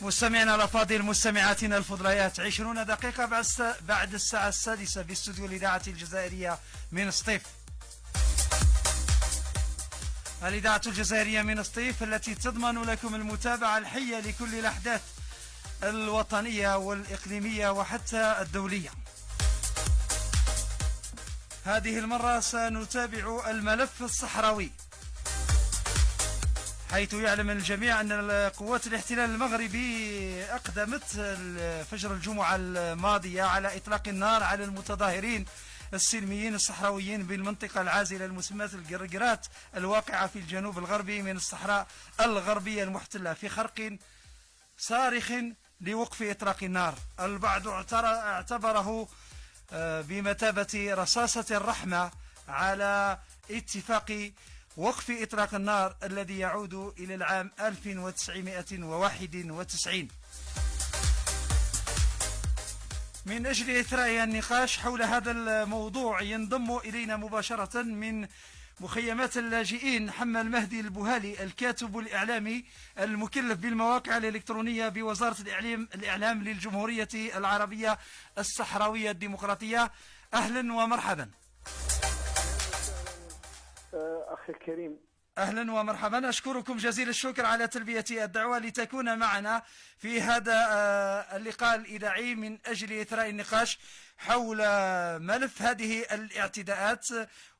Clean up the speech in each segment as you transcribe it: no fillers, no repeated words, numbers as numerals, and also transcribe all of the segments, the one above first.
مستمعينا الأفاضل، مستمعاتنا الفضليات، 20 دقيقة بعد الساعة 6 باستوديو الإذاعة الجزائرية من سطيف. الإذاعة الجزائرية من سطيف التي تضمن لكم المتابعة الحية لكل الأحداث الوطنية والإقليمية وحتى الدولية. هذه المرة سنتابع الملف الصحراوي، حيث يعلم الجميع أن قوات الاحتلال المغربي أقدمت فجر الجمعة الماضية على إطلاق النار على المتظاهرين السلميين الصحراويين بالمنطقة العازلة المسماة القرقرات الواقعة في الجنوب الغربي من الصحراء الغربية المحتلة، في خرق صارخ لوقف إطلاق النار. البعض اعتبره بمثابة رصاصة الرحمة على اتفاق وقف إطلاق النار الذي يعود إلى العام 1991. من أجل إثراء النقاش حول هذا الموضوع ينضم إلينا مباشرة من مخيمات اللاجئين حمال مهدي البوهالي، الكاتب الإعلامي المكلف بالمواقع الإلكترونية بوزارة الإعلام للجمهورية العربية الصحراوية الديمقراطية. أهلا ومرحبا. أخي الكريم، أهلا ومرحبا. أشكركم جزيل الشكر على تلبية الدعوة لتكون معنا في هذا اللقاء الإذاعي من أجل إثراء النقاش حول ملف هذه الاعتداءات،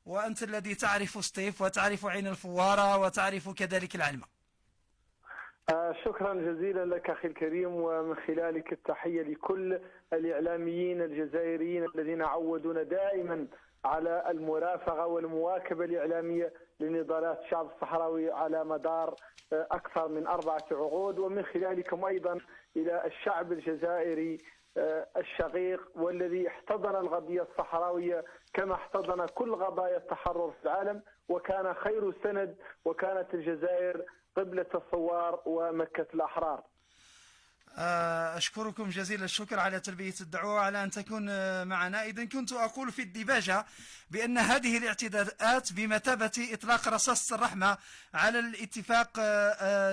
وأنت الذي تعرف سطيف وتعرف عين الفوارة وتعرف كذلك العلمة. شكرا جزيلا لك أخي الكريم، ومن خلالك التحية لكل الإعلاميين الجزائريين الذين عودونا دائما على المرافقة والمواكبة الإعلامية لنضالات الشعب الصحراوي على مدار أكثر من 4 عقود، ومن خلالكم أيضا إلى الشعب الجزائري الشقيق والذي احتضن القضية الصحراوية كما احتضن كل قضايا التحرر في العالم، وكان خير سند، وكانت الجزائر قبلة الثوار ومكة الأحرار. أشكركم جزيل الشكر على تلبية الدعوة على أن تكون معنا. إذن كنت أقول في الديباجة بأن هذه الاعتداءات بمثابة إطلاق رصاصة الرحمة على الاتفاق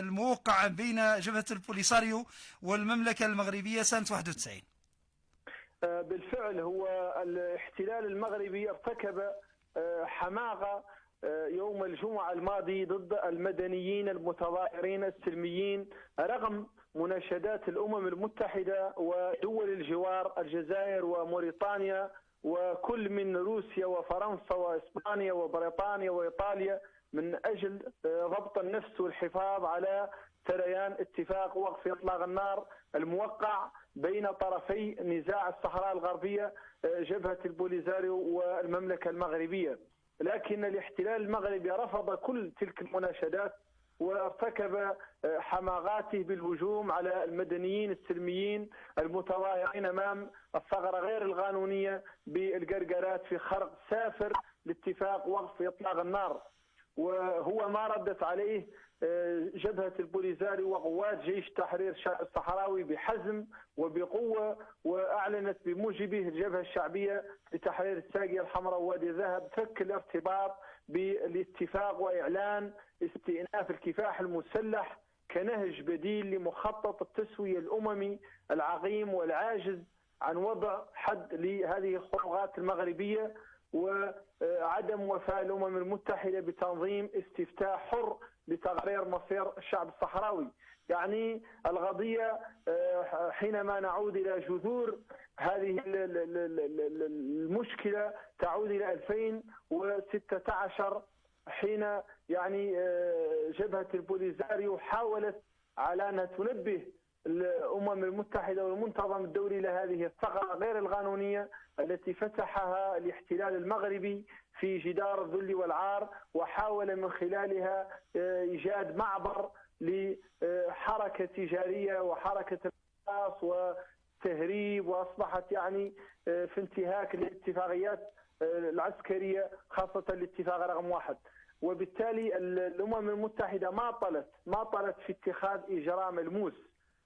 الموقع بين جبهة البوليساريو والمملكة المغربية سنة 91. بالفعل هو الاحتلال المغربي ارتكب حماقة يوم الجمعة الماضي ضد المدنيين المتظاهرين السلميين، رغم مناشدات الأمم المتحدة ودول الجوار الجزائر وموريتانيا وكل من روسيا وفرنسا وإسبانيا وبريطانيا وإيطاليا من أجل ضبط النفس والحفاظ على سريان اتفاق وقف إطلاق النار الموقع بين طرفي نزاع الصحراء الغربية جبهة البوليساريو والمملكة المغربية. لكن الاحتلال المغربي رفض كل تلك المناشدات وارتكب حماقاته بالهجوم على المدنيين السلميين المتظاهرين امام الثغره غير القانونيه بالقرقرات في خرق سافر لاتفاق وقف اطلاق النار، وهو ما ردت عليه جبهة البوليساريو وقوات جيش تحرير الصحراوي بحزم وبقوة، وأعلنت بموجبه الجبهة الشعبية لتحرير الساقية الحمراء ووادي الذهب فك الارتباط بالاتفاق وإعلان استئناف الكفاح المسلح كنهج بديل لمخطط التسوية الأممي العقيم والعاجز عن وضع حد لهذه الخروقات المغربية، وعدم وفاء الأمم المتحدة بتنظيم استفتاء حر لتغيير مصير الشعب الصحراوي. يعني القضية حينما نعود إلى جذور هذه المشكلة تعود إلى 2016، حين يعني جبهة البوليساريو حاولت على أن تنبه الأمم المتحدة والمنتظم الدولي لهذه الثغرة غير القانونية التي فتحها الاحتلال المغربي في جدار الذل والعار، وحاول من خلالها إيجاد معبر لحركة تجارية وحركة القاص وتهريب، وأصبحت يعني في انتهاك الاتفاقيات العسكرية خاصة الاتفاق رقم 1. وبالتالي الأمم المتحدة ما طلت في اتخاذ إجراء ملموس،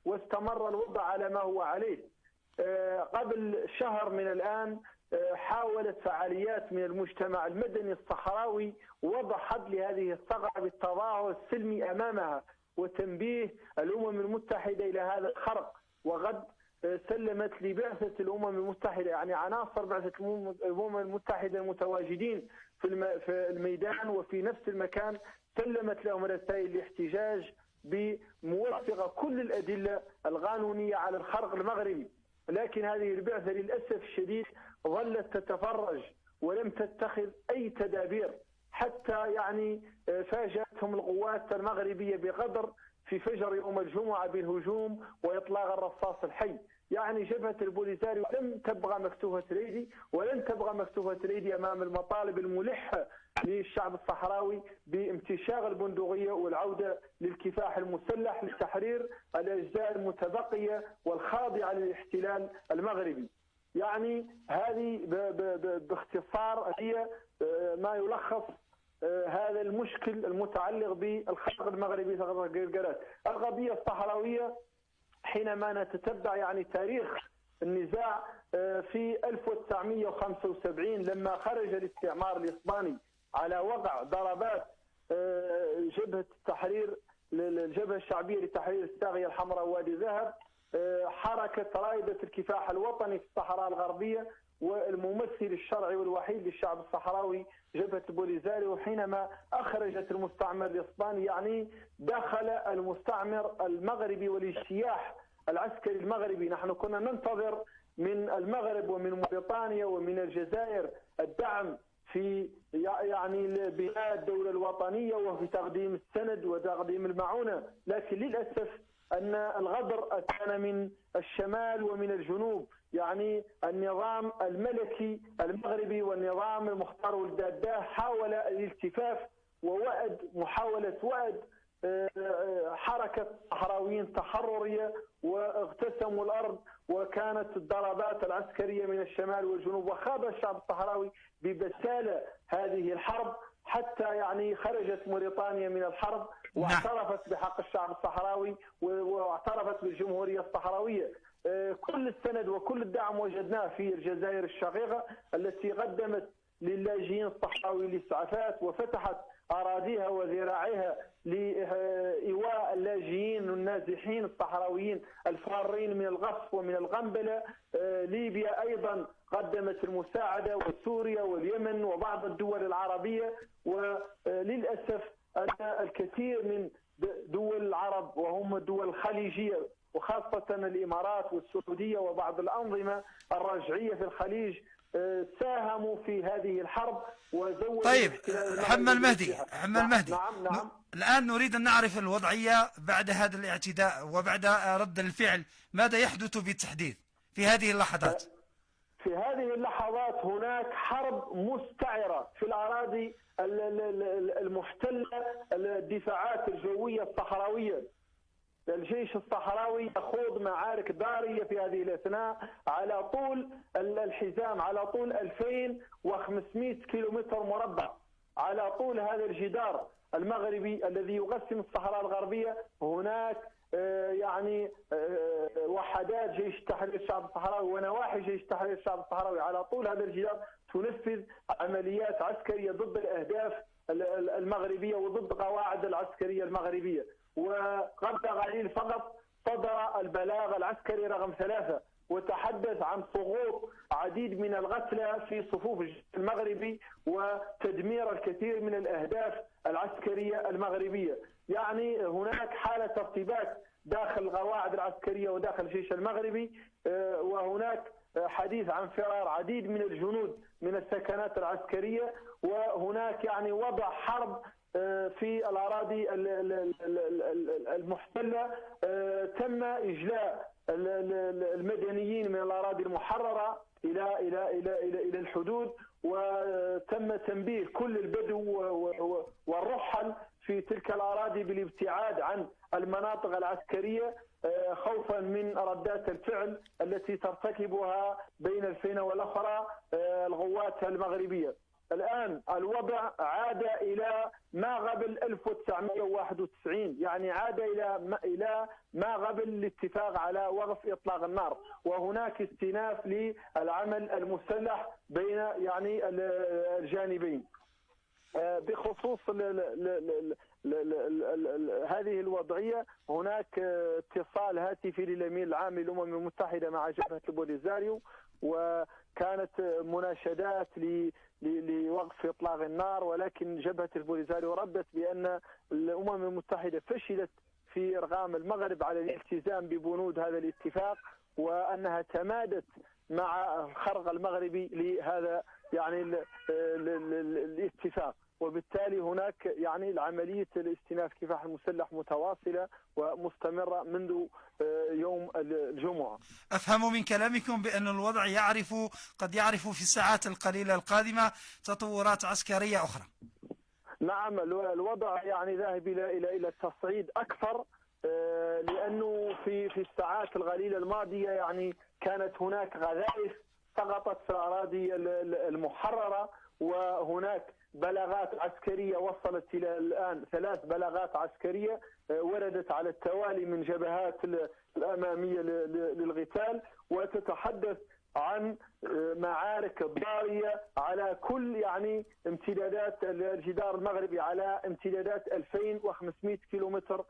واستمر الوضع على ما هو عليه. قبل شهر من الآن حاولت فعاليات من المجتمع المدني الصحراوي وضع حد لهذه الثغرة بالتظاهر السلمي أمامها، وتنبيه الأمم المتحدة إلى هذا الخرق. وقد سلمت لبعثة الأمم المتحدة، يعني عناصر بعثة الأمم المتحدة المتواجدين في الميدان وفي نفس المكان، سلمت لهم رسائل الاحتجاج بموافقة كل الأدلة القانونية على الخرق المغربي. لكن هذه البعثة للأسف الشديد ظلت تتفرج ولم تتخذ أي تدابير، حتى يعني فاجأتهم القوات المغربية بغدر في فجر يوم الجمعة بالهجوم وإطلاق الرصاص الحي. يعني جبهة البوليساريو لم تبقى مكتوفة الأيدي ولن تبقى مكتوفة الأيدي أمام المطالب الملحة للشعب الصحراوي بامتشاغ البندقية والعودة للكفاح المسلح لتحرير الأجزاء المتبقية والخاضعة للاحتلال المغربي. يعني هذه باختصار هي ما يلخص هذا المشكل المتعلق بالخرق المغربي في قرقرات. القضية الصحراوية حينما نتتبع يعني تاريخ النزاع في 1975 لما خرج الاستعمار الإسباني على وقع ضربات جبهة التحرير الجبهة الشعبية لتحرير الساغية الحمراء ووادي ذهب، حركة رائدة الكفاح الوطني في الصحراء الغربية والممثل الشرعي والوحيد للشعب الصحراوي جبهة البوليساريو، حينما أخرجت المستعمر الإسباني يعني دخل المستعمر المغربي والاجتياح العسكري المغربي. نحن كنا ننتظر من المغرب ومن موريتانيا ومن الجزائر الدعم في يعني بناء الدولة الوطنية وفي تقديم السند وتقديم المعونة، لكن للأسف أن الغدر أتانا من الشمال ومن الجنوب. يعني النظام الملكي المغربي والنظام المختار والداداه حاول الالتفاف محاولة وأد حركة صحراويين تحررية واغتسموا الأرض، وكانت الضربات العسكرية من الشمال والجنوب، وخاض الشعب الصحراوي ببسالة هذه الحرب حتى يعني خرجت موريتانيا من الحرب واعترفت بحق الشعب الصحراوي واعترفت بالجمهورية الصحراوية. كل السند وكل الدعم وجدناه في الجزائر الشقيقة التي قدمت للاجئين الصحراوي الإسعافات وفتحت أراضيها وذراعيها لإيواء اللاجئين والنازحين الصحراويين الفارين من الغصب ومن الغنبلة. ليبيا أيضا قدمت المساعدة، وسوريا واليمن وبعض الدول العربية. وللأسف أن الكثير من دول العرب وهم الدول الخليجية وخاصة الإمارات والسعودية وبعض الأنظمة الراجعية في الخليج ساهموا في هذه الحرب وزودوا. طيب حمد المهدي، نعم. الآن نريد أن نعرف الوضعية بعد هذا الاعتداء وبعد رد الفعل، ماذا يحدث بالتحديد في هذه اللحظات؟ في هذه اللحظات هناك حرب مستعرة في الأراضي المحتلة، الدفاعات الجوية الصحراوية. الجيش الصحراوي يخوض معارك ضارية في هذه الأثناء على طول الحزام، على طول 2500 كيلومتر مربع، على طول هذا الجدار المغربي الذي يقسم الصحراء الغربية. هناك يعني وحدات جيش تحرير الشعب الصحراوي ونواحي جيش تحرير الشعب الصحراوي على طول هذا الجدار تنفذ عمليات عسكرية ضد الأهداف المغربية وضد قواعد العسكرية المغربية. وقبل قليل فقط صدر البلاغ العسكري رقم 3 وتحدث عن سقوط عديد من القتلى في صفوف الجيش المغربي وتدمير الكثير من الأهداف العسكرية المغربية. يعني هناك حالة ارتباك داخل القواعد العسكرية وداخل الجيش المغربي، وهناك حديث عن فرار عديد من الجنود من السكنات العسكرية، وهناك يعني وضع حرب في الأراضي المحتلة. تم إجلاء المدنيين من الأراضي المحررة إلى الحدود، وتم تنبيه كل البدو والرحل في تلك الأراضي بالابتعاد عن المناطق العسكرية خوفا من ردات الفعل التي ترتكبها بين الفينة والأخرى القوات المغربية. الآن الوضع عاد إلى ما قبل 1991، يعني عاد إلى ما قبل الاتفاق على وقف إطلاق النار، وهناك استئناف للعمل المسلح بين يعني الجانبين. بخصوص هذه الوضعية، هناك اتصال هاتفي للأمين العام للأمم المتحدة مع جبهة البوليساريو، وكانت مناشدات لوقف إطلاق النار، ولكن جبهة البوليساريو ردت بأن الأمم المتحدة فشلت في إرغام المغرب على الالتزام ببنود هذا الاتفاق، وأنها تمادت مع الخرق المغربي لهذا يعني الاتفاق. وبالتالي هناك يعني عملية الاستئناف الكفاح المسلح متواصلة ومستمرة منذ يوم الجمعة. أفهم من كلامكم بأن الوضع قد يعرف في الساعات القليلة القادمة تطورات عسكرية أخرى. نعم، الوضع يعني ذاهب إلى التصعيد أكثر، لأنه في الساعات القليلة الماضية يعني كانت هناك قذائف سقطت في الأراضي المحررة، وهناك بلاغات عسكرية وصلت إلى الآن 3 بلاغات عسكرية وردت على التوالي من جبهات الأمامية للقتال، وتتحدث عن معارك ضارية على كل يعني امتدادات الجدار المغربي، على امتدادات 2500 كيلومتر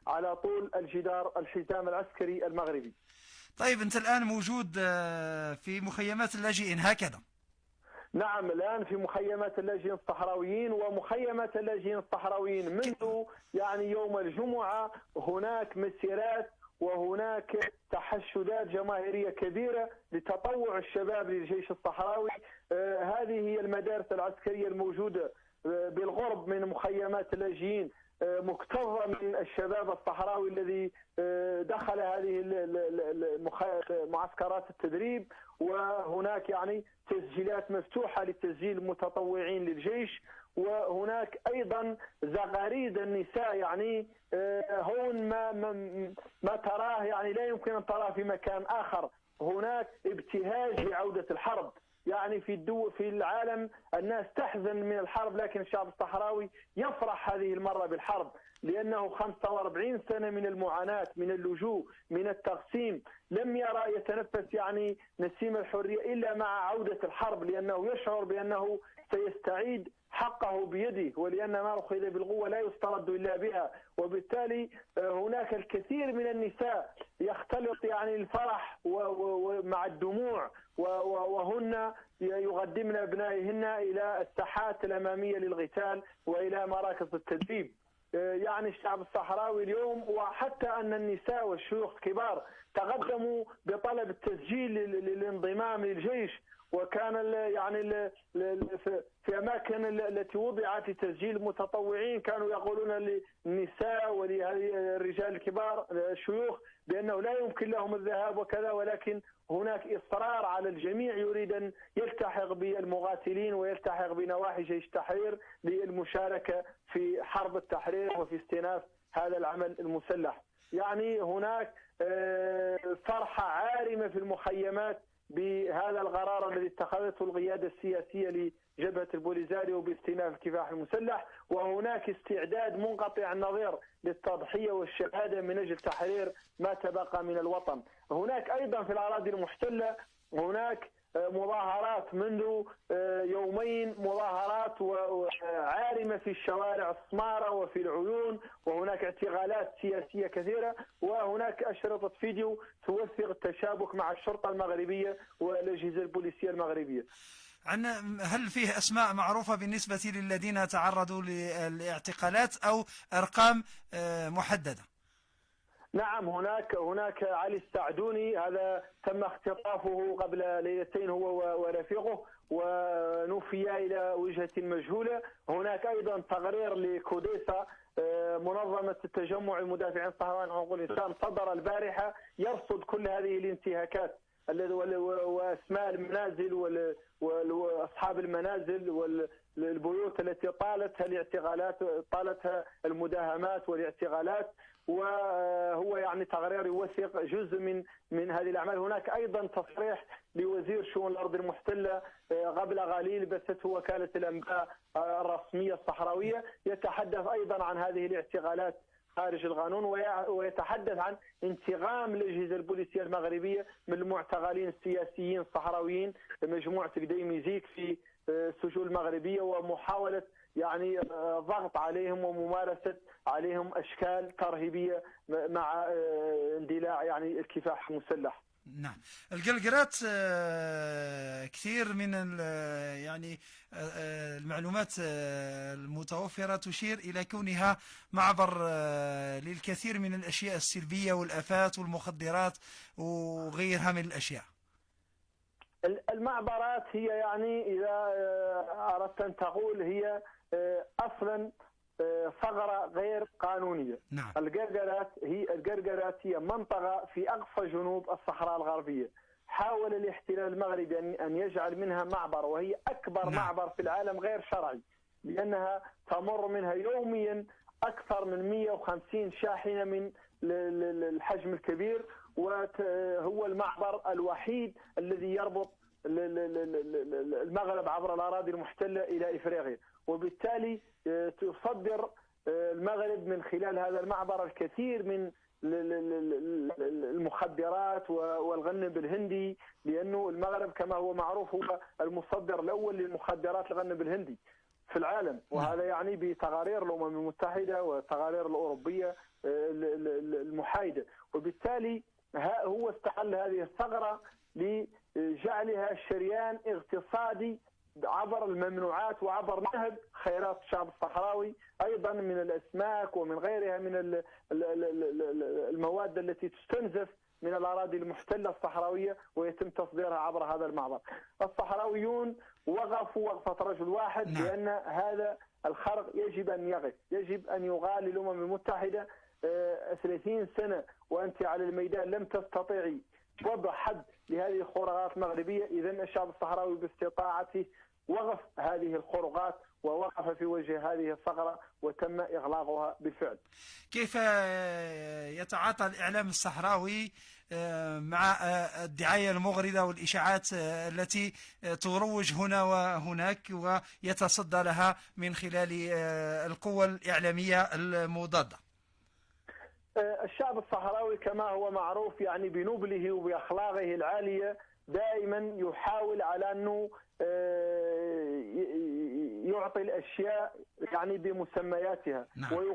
على طول الجدار الحزام العسكري المغربي. طيب أنت الآن موجود في مخيمات اللاجئين هكذا؟ نعم، الآن في مخيمات اللاجئين الصحراويين، ومخيمات اللاجئين الصحراويين منذ يعني يوم الجمعة هناك مسيرات وهناك تحشدات جماهيرية كبيرة لتطوع الشباب للجيش الصحراوي. هذه هي المدارس العسكرية الموجودة بالغرب من مخيمات اللاجئين، مكتظة من الشباب الصحراوي الذي دخل هذه معسكرات التدريب، وهناك يعني تسجيلات مفتوحة لتسجيل المتطوعين للجيش، وهناك أيضا زغاريد النساء يعني هون ما تراه يعني لا يمكن أن تراه في مكان آخر. هناك ابتهاج لعودة الحرب، يعني في العالم الناس تحزن من الحرب، لكن الشعب الصحراوي يفرح هذه المرة بالحرب، لأنه 45 سنة من المعاناة، من اللجوء، من التقسيم، لم يرى يتنفس يعني نسيم الحرية إلا مع عودة الحرب، لأنه يشعر بأنه سيستعيد حقه بيده، ولأن ما أخذ بالقوة لا يسترد إلا بها. وبالتالي هناك الكثير من النساء يختلط يعني الفرح مع الدموع، وهن يقدمن أبنائهن إلى الساحات الأمامية للقتال وإلى مراكز التدريب. يعني الشعب الصحراوي اليوم، وحتى أن النساء والشيوخ الكبار تقدموا بطلب التسجيل للانضمام للجيش، وكان يعني في أماكن التي وضعت لتسجيل المتطوعين كانوا يقولون للنساء وللرجال الكبار الشيوخ بأنه لا يمكن لهم الذهاب وكذا، ولكن هناك إصرار على الجميع يريد أن يلتحق بالمقاتلين ويلتحق بنواحي جيش التحرير للمشاركة في حرب التحرير وفي استئناف هذا العمل المسلح. يعني هناك فرحة عارمة في المخيمات بهذا القرار الذي اتخذته القيادة السياسية لجبهة البوليساريو باستئناف الكفاح المسلح، وهناك استعداد منقطع النظير للتضحية والشهادة من أجل تحرير ما تبقى من الوطن. هناك أيضا في الأراضي المحتلة هناك مظاهرات منذ يومين، مظاهرات عارمة في الشوارع السمارة وفي العيون، وهناك اعتقالات سياسية كثيرة، وهناك أشرطة فيديو توثق التشابك مع الشرطة المغربية والأجهزة البوليسية المغربية. هل فيه أسماء معروفة بالنسبة للذين تعرضوا للاعتقالات أو أرقام محددة؟ نعم، هناك علي السعدوني، هذا تم اختطافه قبل ليلتين هو ورفيقه ونفيا إلى وجهة مجهولة. هناك أيضا تقرير لكوديسا، منظمة التجمع المدافعين الصحراويين عن حقوق الإنسان، صدر البارحة يرصد كل هذه الانتهاكات وأسماء المنازل وأصحاب المنازل والبيوت التي طالتها الاعتقالات، طالتها المداهمات والاعتقالات، وهو يعني تقرير يوثق جزء من هذه الأعمال. هناك أيضا تصريح لوزير شؤون الأرض المحتلة قبل قليل بثته وكالة الأنباء الرسمية الصحراوية، يتحدث أيضا عن هذه الاعتقالات خارج القانون، ويتحدث عن انتقام الأجهزة البوليسية المغربية من المعتقلين السياسيين الصحراويين، مجموعة قديمي زيك السجون المغربية ومحاولة يعني ضغط عليهم وممارسة عليهم أشكال ترهيبية مع اندلاع يعني الكفاح المسلح. نعم. القلقرات كثير من يعني المعلومات المتوفرة تشير إلى كونها معبر للكثير من الأشياء السلبية والآفات والمخدرات وغيرها من الأشياء. المعبرات هي يعني إذا أردت أن تقول هي أصلا ثغرة غير قانونية. نعم. القرقرات هي منطقة في أقصى جنوب الصحراء الغربية. حاول الاحتلال المغربي أن يجعل منها معبر، وهي أكبر نعم. معبر في العالم غير شرعي، لأنها تمر منها يوميا أكثر من 150 شاحنة من الحجم الكبير، وهو المعبر الوحيد الذي يربط المغرب عبر الأراضي المحتلة إلى إفريقيا، وبالتالي تصدر المغرب من خلال هذا المعبر الكثير من المخدرات والغنم الهندي، لأنه المغرب كما هو معروف هو المصدر الأول للمخدرات الغنم الهندي في العالم، وهذا يعني بتقارير الأمم المتحدة والتقارير الأوروبية المحايدة. وبالتالي هو استغل هذه الثغرة لجعلها شريان اقتصادي عبر الممنوعات وعبر نهب خيرات الشعب الصحراوي، أيضا من الأسماك ومن غيرها من المواد التي تستنزف من الأراضي المحتلة الصحراوية ويتم تصديرها عبر هذا المعبر. الصحراويون وقفوا وقفة رجل واحد، لأن هذا الخرق يجب أن يقف، يجب أن يقال للأمم المتحدة 30 سنة وأنت على الميدان لم تستطيعي وضع حد لهذه الخروقات المغربية. إذن الشعب الصحراوي باستطاعته وقف هذه الخروقات ووقف في وجه هذه الثغرة وتم إغلاقها بالفعل. كيف يتعاطى الإعلام الصحراوي مع الدعاية المغرضة والإشاعات التي تروج هنا وهناك ويتصدى لها من خلال القوى الإعلامية المضادة؟ الشعب الصحراوي كما هو معروف يعني بنبله وبأخلاقه العالية دائما يحاول على أنه يعطي الأشياء يعني بمسمياتها. نعم.